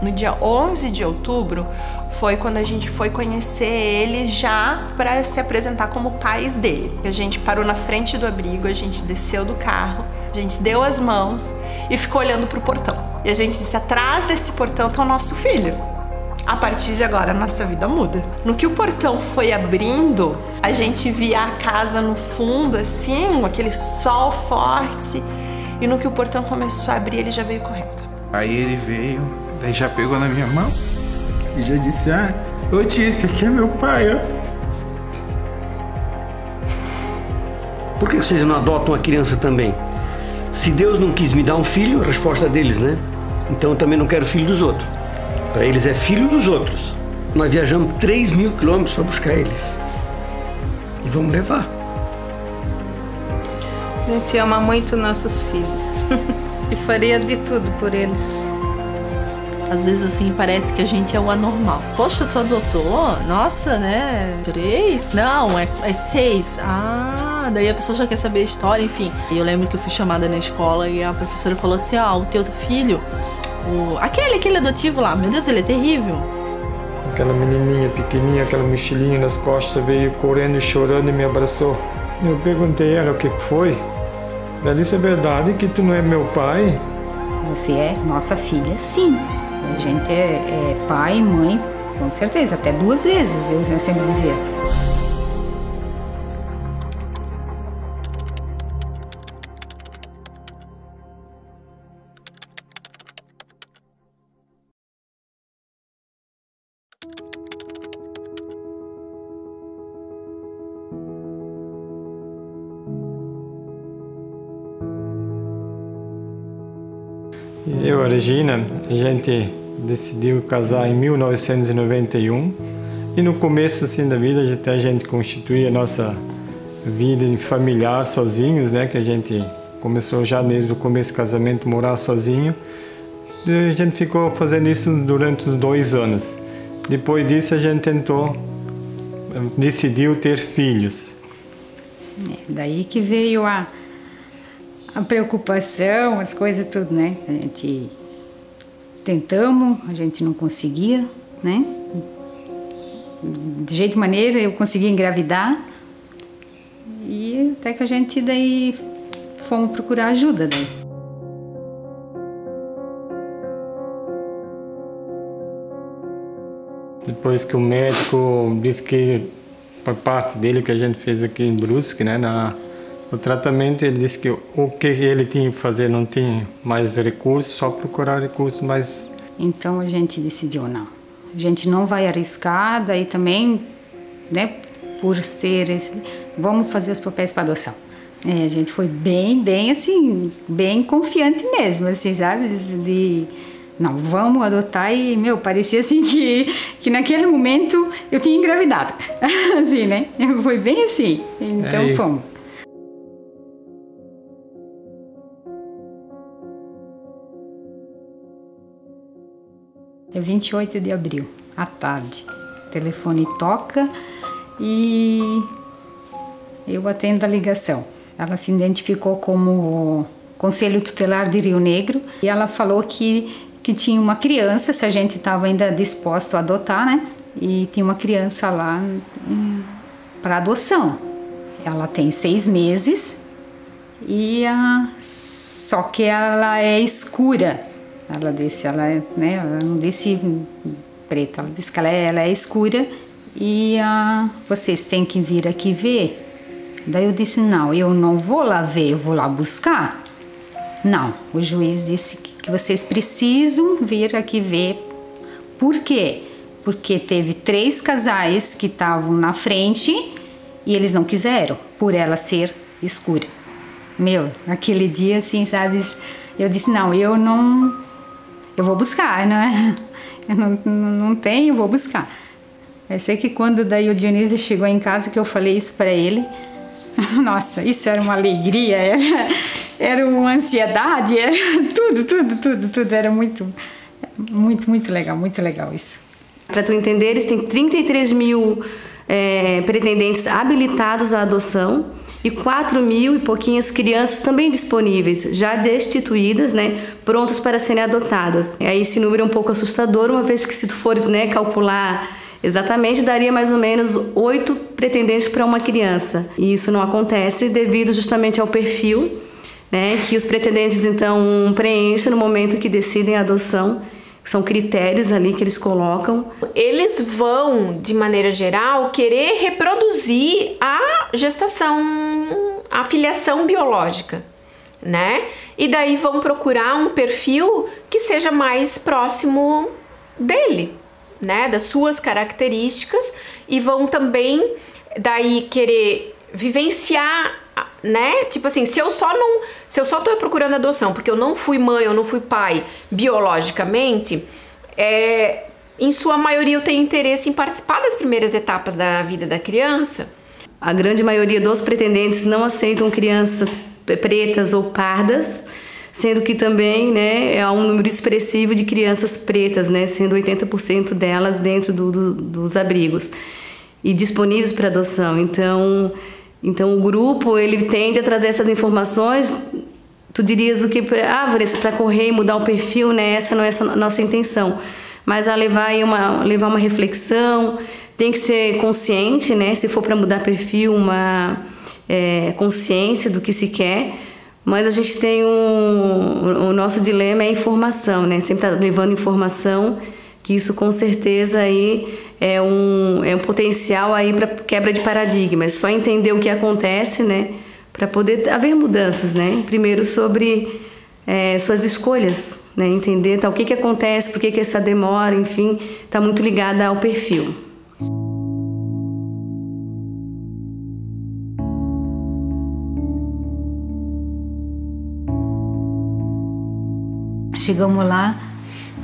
No dia 11 de outubro foi quando a gente foi conhecer ele já para se apresentar como pais dele. A gente parou na frente do abrigo, a gente desceu do carro, a gente deu as mãos e ficou olhando pro portão. E a gente disse, atrás desse portão tá o nosso filho. A partir de agora, a nossa vida muda. No que o portão foi abrindo, a gente via a casa no fundo, assim, aquele sol forte. E no que o portão começou a abrir, ele já veio correndo. Aí ele veio, daí já pegou na minha mão e já disse, ô tia, esse aqui é meu pai, ó. Por que vocês não adotam uma criança também? Se Deus não quis me dar um filho, a resposta deles, né? Então eu também não quero filho dos outros. Para eles é filho dos outros. Nós viajamos 3.000 quilômetros para buscar eles. E vamos levar. A gente ama muito nossos filhos. E faria de tudo por eles. Às vezes, assim, parece que a gente é o anormal. Poxa, tu adotou? Nossa, né? 3? Não, é 6. Ah, daí a pessoa já quer saber a história, enfim. E eu lembro que eu fui chamada na escola e a professora falou assim, o teu filho, aquele adotivo lá, meu Deus, ele é terrível. Aquela menininha pequenininha, aquela mochilinha nas costas, veio correndo e chorando e me abraçou. Eu perguntei a ela o que foi. Ela disse, é verdade que tu não é meu pai? Você é nossa filha, sim. A gente é pai e mãe, com certeza, até 2 vezes, eu sempre dizia. Eu e a Regina, a gente decidiu casar em 1991 e no começo assim da vida a gente constituía a nossa vida familiar sozinhos, né? Que a gente começou já desde o começo do casamento morar sozinho. E a gente ficou fazendo isso durante uns 2 anos. Depois disso a gente decidiu ter filhos. Daí que veio a preocupação, as coisas tudo, né? A gente tentamos, a gente não conseguia, né? De jeito maneira eu consegui engravidar e até que a gente daí fomos procurar ajuda daí. Depois que o médico disse que por parte dele que a gente fez aqui em Brusque, né? O tratamento, ele disse que o que ele tinha que fazer não tinha mais recursos, só procurar recursos mais... Então a gente decidiu não. A gente não vai arriscar, daí também, né, por ser esse... Vamos fazer os papéis para adoção. A gente foi bem assim, bem confiante mesmo, assim, sabe? Não, vamos adotar e, parecia assim que naquele momento eu tinha engravidado. Assim, né? Foi bem assim. Então fomos. É 28 de abril, à tarde. O telefone toca e eu atendo a ligação. Ela se identificou como Conselho Tutelar de Rio Negro e ela falou que tinha uma criança, se a gente estava ainda disposto a adotar, né? E tinha uma criança lá para adoção. Ela tem 6 meses e só que ela é escura. Ela disse, ela não disse preta, ela disse que ela é escura e vocês têm que vir aqui ver. Daí eu disse, não, eu não vou lá ver, eu vou lá buscar. Não, o juiz disse que vocês precisam vir aqui ver. Por quê? Porque teve 3 casais que estavam na frente e eles não quiseram, por ela ser escura. Aquele dia assim, sabe, eu disse, não, eu vou buscar, né? Eu não tenho, eu vou buscar. Eu sei que quando daí o Dionísio chegou em casa que eu falei isso para ele, nossa, isso era uma alegria, era uma ansiedade, era tudo, era muito legal isso. Para tu entender, eles têm 33 mil pretendentes habilitados à adoção e 4.000 e pouquinhas crianças também disponíveis, já destituídas, né, prontas para serem adotadas. E aí esse número é um pouco assustador, uma vez que se tu fores, né, calcular exatamente, daria mais ou menos 8 pretendentes para uma criança. E isso não acontece devido justamente ao perfil, né, que os pretendentes então preenchem no momento que decidem a adoção. São critérios ali que eles colocam. Eles vão, de maneira geral, querer reproduzir a gestação, a filiação biológica, né? E daí vão procurar um perfil que seja mais próximo dele, né? Das suas características, e vão também daí querer vivenciar, né? Tipo assim, se eu só tô procurando adoção porque eu não fui mãe, eu não fui pai biologicamente, em sua maioria eu tenho interesse em participar das primeiras etapas da vida da criança. A grande maioria dos pretendentes não aceitam crianças pretas ou pardas, sendo que também, né, há um número expressivo de crianças pretas, né, sendo 80% delas dentro dos abrigos e disponíveis para adoção. Então o grupo, ele tende a trazer essas informações. Tu dirias o que? Vanessa, para correr e mudar o perfil, né? Essa não é a nossa intenção. Mas a levar uma reflexão, tem que ser consciente, né? Se for para mudar perfil, uma consciência do que se quer. Mas a gente tem o nosso dilema é a informação, né? Sempre tá levando informação, que isso com certeza aí é um potencial aí para quebra de paradigmas. Só entender o que acontece, né, para poder haver mudanças, né? Primeiro sobre suas escolhas, né? Entender o que acontece, por que essa demora, enfim, está muito ligada ao perfil. Chegamos lá,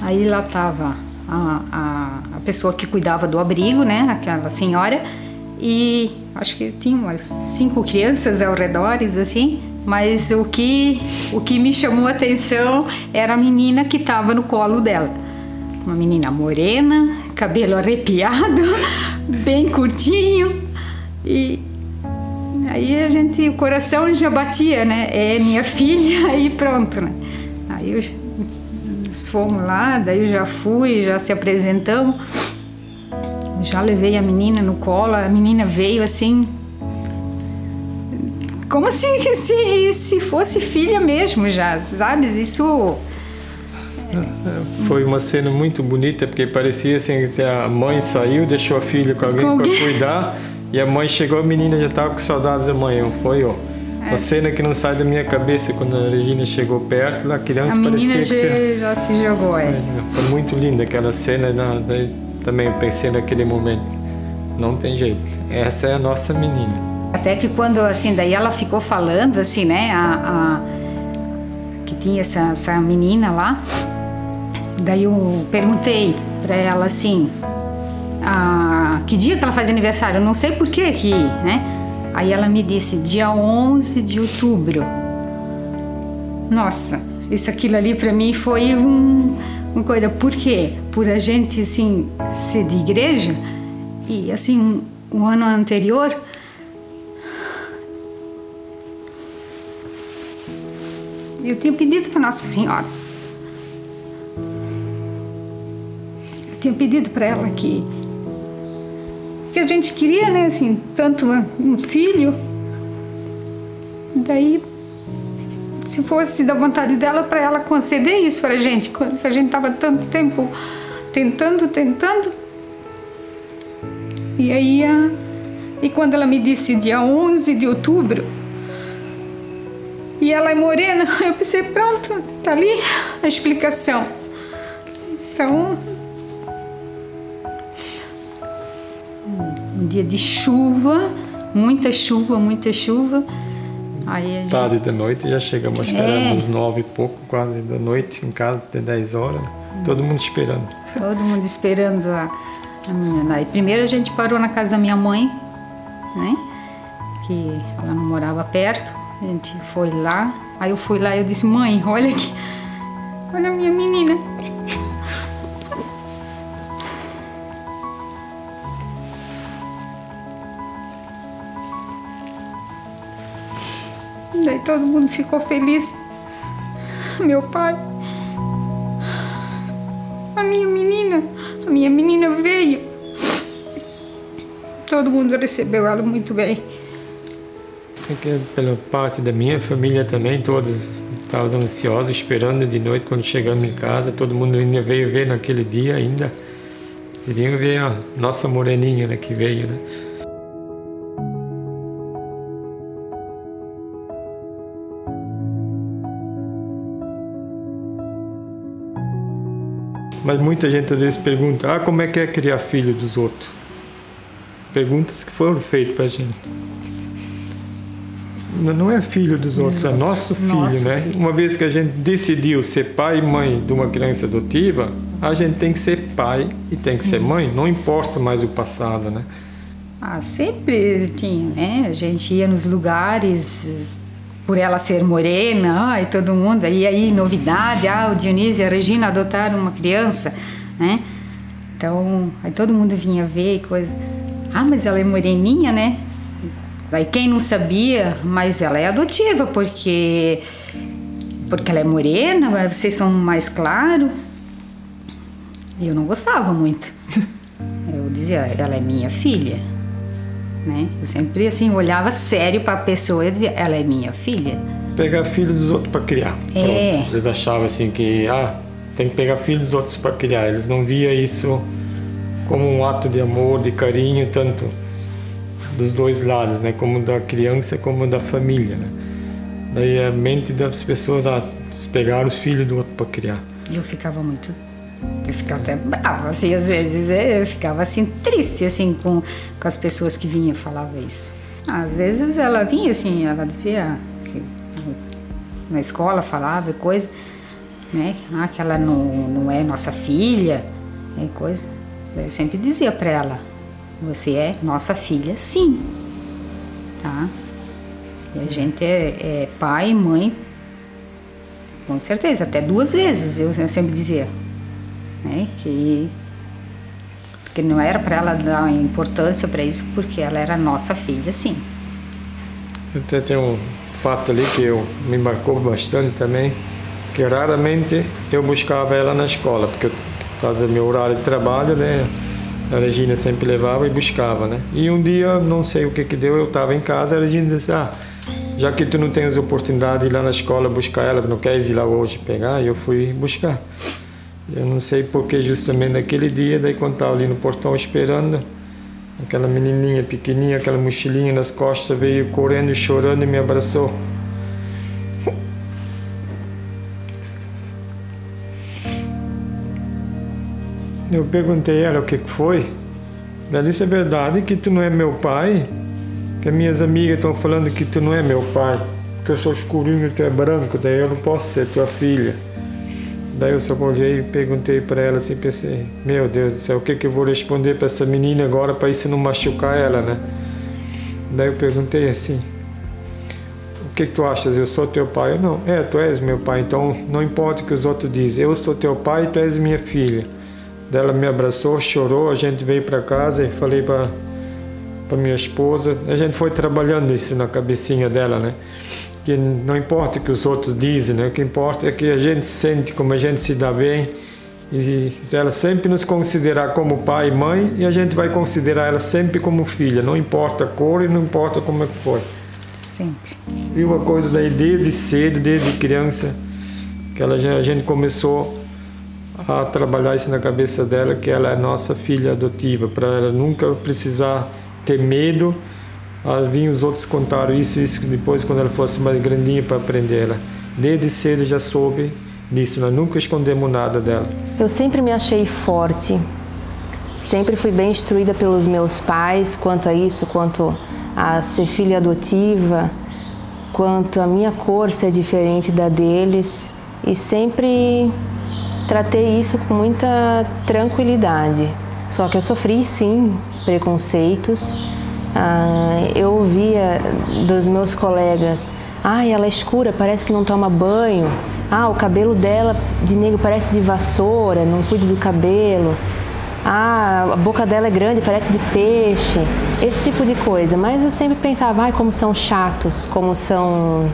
aí lá estava a pessoa que cuidava do abrigo, né, aquela senhora, e acho que tinha umas 5 crianças ao redor, assim, mas o que me chamou a atenção era a menina que estava no colo dela. Uma menina morena, cabelo arrepiado, bem curtinho, e aí o coração já batia, né, é minha filha, e pronto, né. Aí fomos lá, daí eu já fui, já se apresentamos, já levei a menina no colo, a menina veio assim, como se fosse filha mesmo já, sabe? Isso... Foi uma cena muito bonita, porque parecia assim que a mãe saiu, deixou a filha com alguém para cuidar, e a mãe chegou, a menina já estava com saudade da mãe. Foi, uma cena que não sai da minha cabeça. Quando a Regina chegou perto, a criança parecia que já se jogou. Foi muito linda aquela cena. Daí também pensei naquele momento, não tem jeito, essa é a nossa menina. Até que quando, assim, daí ela ficou falando, assim, né, que tinha essa menina lá, daí eu perguntei para ela, assim, que dia que ela faz aniversário, eu não sei por que, né? Aí ela me disse, dia 11 de outubro. Nossa, aquilo ali pra mim foi uma coisa. Por quê? Por a gente, assim, ser de igreja. E, assim, o ano anterior, eu tinha pedido para Nossa Senhora. Eu tinha pedido para ela que a gente queria, né, assim, tanto um filho. Daí, se fosse da vontade dela, para ela conceder isso para a gente, que a gente tava tanto tempo tentando. E aí, e quando ela me disse dia 11 de outubro, e ela é morena, eu pensei, pronto, tá ali a explicação. Então, um dia de chuva, muita chuva. Aí a gente... Tarde da noite, já chegamos, acho que era às 9 e pouco, quase da noite, em casa, até 10 horas. Todo mundo esperando. Todo mundo esperando a menina. Aí primeiro a gente parou na casa da minha mãe, né? Que ela não morava perto. A gente foi lá. Aí eu fui lá e eu disse, mãe, olha aqui. Olha a minha menina. todo mundo ficou feliz. Meu pai, a minha menina veio. Todo mundo recebeu ela muito bem. Porque pela parte da minha família também, todos estavam ansiosos, esperando de noite quando chegamos em casa. Todo mundo ainda veio ver naquele dia ainda. Queriam ver a nossa moreninha, né, que veio, né? Mas muita gente às vezes pergunta, como é que é criar filho dos outros? Perguntas que foram feitas pra gente. Não é filho dos outros, é nosso filho, né? Filho. Uma vez que a gente decidiu ser pai e mãe de uma criança adotiva, a gente tem que ser pai e tem que ser mãe, não importa mais o passado, né? Sempre tinha, né? A gente ia nos lugares, por ela ser morena, e todo mundo, aí novidade, o Dionísio e a Regina adotaram uma criança, né? Então, aí todo mundo vinha ver e coisa. Mas ela é moreninha, né? Daí quem não sabia, mas ela é adotiva, porque ela é morena, vocês são mais claros. E eu não gostava muito. Eu dizia, ela é minha filha, né? Eu sempre assim olhava sério para a pessoa e dizia, ela é minha filha. Pegar filho dos outros para criar. Pronto. Eles achavam assim que tem que pegar filho dos outros para criar. Eles não via isso como um ato de amor, de carinho, tanto dos dois lados, né? Como da criança, como da família, né? Daí a mente das pessoas pegaram os filhos do outro para criar. Eu ficava até brava, assim, às vezes. Eu ficava assim, triste, assim, com as pessoas que vinham e falavam isso. Às vezes ela vinha, assim, ela dizia, que na escola falava coisa, né? Que ela não é nossa filha, coisa. Eu sempre dizia para ela, você é nossa filha, sim, tá? E a gente é pai e mãe, com certeza, até 2 vezes, eu sempre dizia, né? Que não era para ela dar importância para isso, porque ela era nossa filha, sim. Até tem um fato ali que me marcou bastante também, que raramente eu buscava ela na escola, porque por causa do meu horário de trabalho, né? A Regina sempre levava e buscava, né? E um dia, não sei o que deu, eu estava em casa, a Regina disse, já que tu não tens oportunidade de ir lá na escola buscar ela, não queres ir lá hoje pegar? E eu fui buscar. Eu não sei porque justamente naquele dia, daí quando estava ali no portão esperando, aquela menininha pequenininha, aquela mochilinha nas costas, veio correndo e chorando e me abraçou. Eu perguntei a ela o que foi. Ela disse, é verdade que tu não é meu pai? Que minhas amigas estão falando que tu não é meu pai, que eu sou escurinho e tu é branco, daí eu não posso ser tua filha. Daí eu só olhei e perguntei para ela assim, pensei, meu Deus do céu, o que eu vou responder para essa menina agora para isso não machucar ela, né? Daí eu perguntei assim, o que tu achas, eu sou teu pai? Eu não, tu és meu pai, então não importa o que os outros dizem, eu sou teu pai e tu és minha filha. Daí ela me abraçou, chorou, a gente veio para casa e falei para minha esposa, a gente foi trabalhando isso na cabecinha dela, né? Que não importa o que os outros dizem, né? O que importa é que a gente sente como a gente se dá bem e ela sempre nos considerar como pai e mãe e a gente vai considerar ela sempre como filha, não importa a cor e não importa como é que foi. Sempre. E uma coisa daí desde cedo, desde criança, que a gente começou a trabalhar isso na cabeça dela, que ela é nossa filha adotiva, para ela nunca precisar ter medo. Vinham os outros contaram isso depois, quando ela fosse mais grandinha, para aprender. Ela desde cedo já soube disso, nós nunca escondemos nada dela. Eu sempre me achei forte, sempre fui bem instruída pelos meus pais quanto a isso, quanto a ser filha adotiva, quanto a minha cor ser diferente da deles, e sempre tratei isso com muita tranquilidade. Só que eu sofri, sim, preconceitos. Eu ouvia dos meus colegas, ela é escura, parece que não toma banho. O cabelo dela de negro parece de vassoura, não cuida do cabelo. Ah, a boca dela é grande, parece de peixe. Esse tipo de coisa. Mas eu sempre pensava, ai, como são chatos, como são...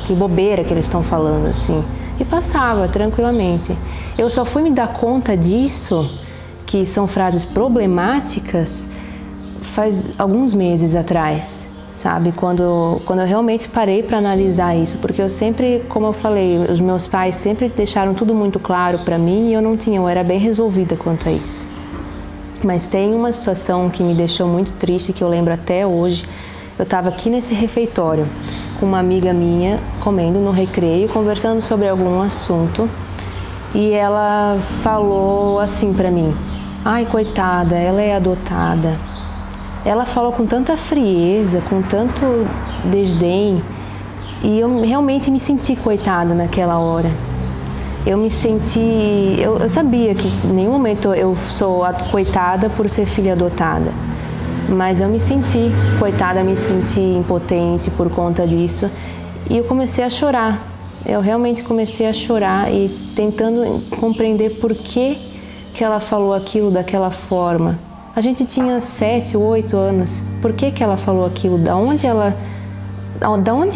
Que bobeira que eles estão falando, assim. E passava tranquilamente. Eu só fui me dar conta disso, que são frases problemáticas, faz alguns meses atrás, sabe? Quando eu realmente parei para analisar isso, porque eu sempre, como eu falei, os meus pais sempre deixaram tudo muito claro para mim e eu era bem resolvida quanto a isso. Mas tem uma situação que me deixou muito triste, que eu lembro até hoje. Eu estava aqui nesse refeitório com uma amiga minha, comendo no recreio, conversando sobre algum assunto, e ela falou assim para mim: ai, coitada, ela é adotada. Ela falou com tanta frieza, com tanto desdém, e eu realmente me senti coitada naquela hora. Eu me senti... Eu sabia que em nenhum momento eu sou coitada por ser filha adotada, mas eu me senti coitada, me senti impotente por conta disso, e eu comecei a chorar. Eu realmente comecei a chorar e tentando compreender por que ela falou aquilo daquela forma. A gente tinha 7, 8 anos. Por que ela falou aquilo? Da onde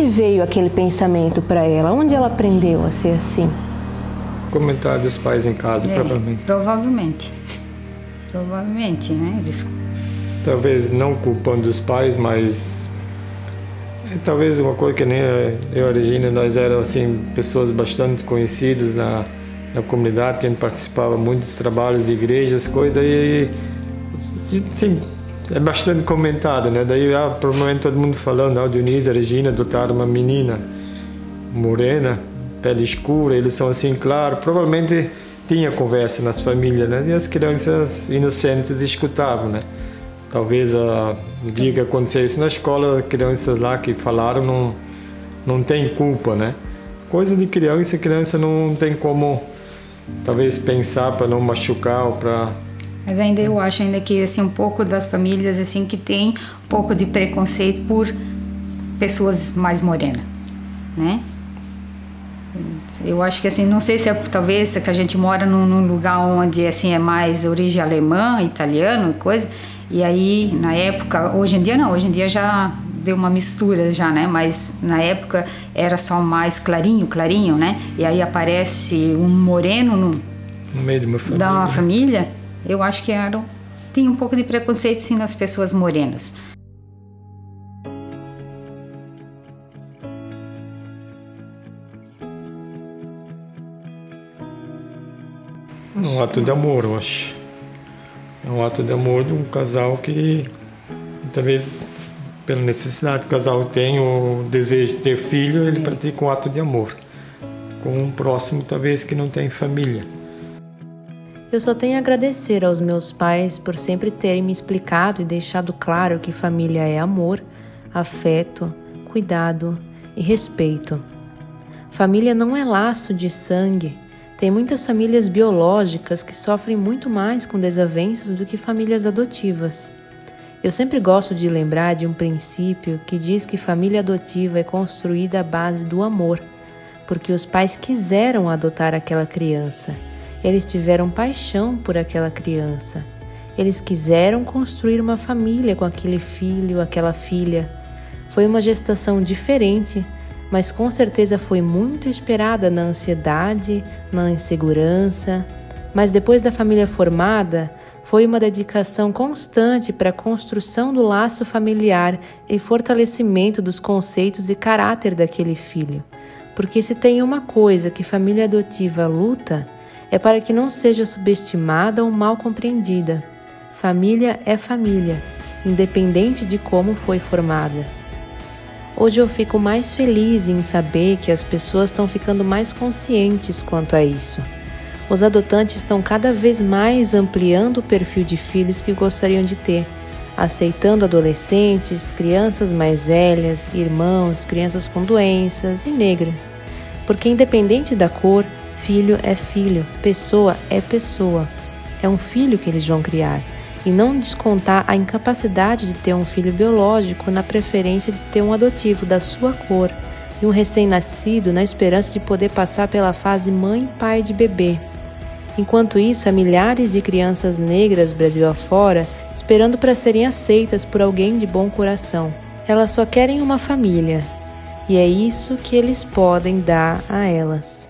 veio aquele pensamento para ela? Onde ela aprendeu a ser assim? Comentário dos pais em casa, provavelmente. Provavelmente, né? Eles... Talvez não culpando os pais, mas talvez uma coisa que nem eu e a Regina, nós éramos assim, pessoas bastante conhecidas na comunidade, que a gente participava muito dos trabalhos de igrejas, coisa, e sim, é bastante comentado, né? Daí provavelmente todo mundo falando, a Dionísia, a Regina adotaram uma menina morena, pele escura, eles são assim, claro, provavelmente tinha conversa nas famílias, né? E as crianças inocentes escutavam, né? Talvez no dia que aconteceu isso na escola, crianças lá que falaram não tem culpa, né? Coisa de criança não tem como, talvez, pensar para não machucar ou para... Mas ainda eu acho ainda que assim, um pouco das famílias assim que tem um pouco de preconceito por pessoas mais morenas, né? Eu acho que assim, não sei se talvez que a gente mora num lugar onde assim é mais origem alemã, italiano, coisa, e aí na época, hoje em dia não, hoje em dia já deu uma mistura já, né? Mas na época era só mais clarinho, né? E aí aparece um moreno no meio de uma família. Da uma família. Eu acho que tem um pouco de preconceito sim nas pessoas morenas. É um ato de amor, eu acho. É um ato de amor de um casal que talvez pela necessidade que o casal tem, o desejo de ter filho, ele pratica um ato de amor com um próximo talvez que não tem família. Eu só tenho a agradecer aos meus pais por sempre terem me explicado e deixado claro que família é amor, afeto, cuidado e respeito. Família não é laço de sangue. Tem muitas famílias biológicas que sofrem muito mais com desavenças do que famílias adotivas. Eu sempre gosto de lembrar de um princípio que diz que família adotiva é construída à base do amor, porque os pais quiseram adotar aquela criança. Eles tiveram paixão por aquela criança. Eles quiseram construir uma família com aquele filho, aquela filha. Foi uma gestação diferente, mas com certeza foi muito esperada na ansiedade, na insegurança. Mas depois da família formada, foi uma dedicação constante para a construção do laço familiar e fortalecimento dos conceitos e caráter daquele filho. Porque se tem uma coisa que família adotiva luta, é para que não seja subestimada ou mal compreendida. Família é família, independente de como foi formada. Hoje eu fico mais feliz em saber que as pessoas estão ficando mais conscientes quanto a isso. Os adotantes estão cada vez mais ampliando o perfil de filhos que gostariam de ter, aceitando adolescentes, crianças mais velhas, irmãos, crianças com doenças e negras. Porque independente da cor, filho é filho, pessoa é pessoa. É um filho que eles vão criar. E não descontar a incapacidade de ter um filho biológico na preferência de ter um adotivo da sua cor e um recém-nascido na esperança de poder passar pela fase mãe e pai de bebê. Enquanto isso, há milhares de crianças negras Brasil afora esperando para serem aceitas por alguém de bom coração. Elas só querem uma família, e é isso que eles podem dar a elas.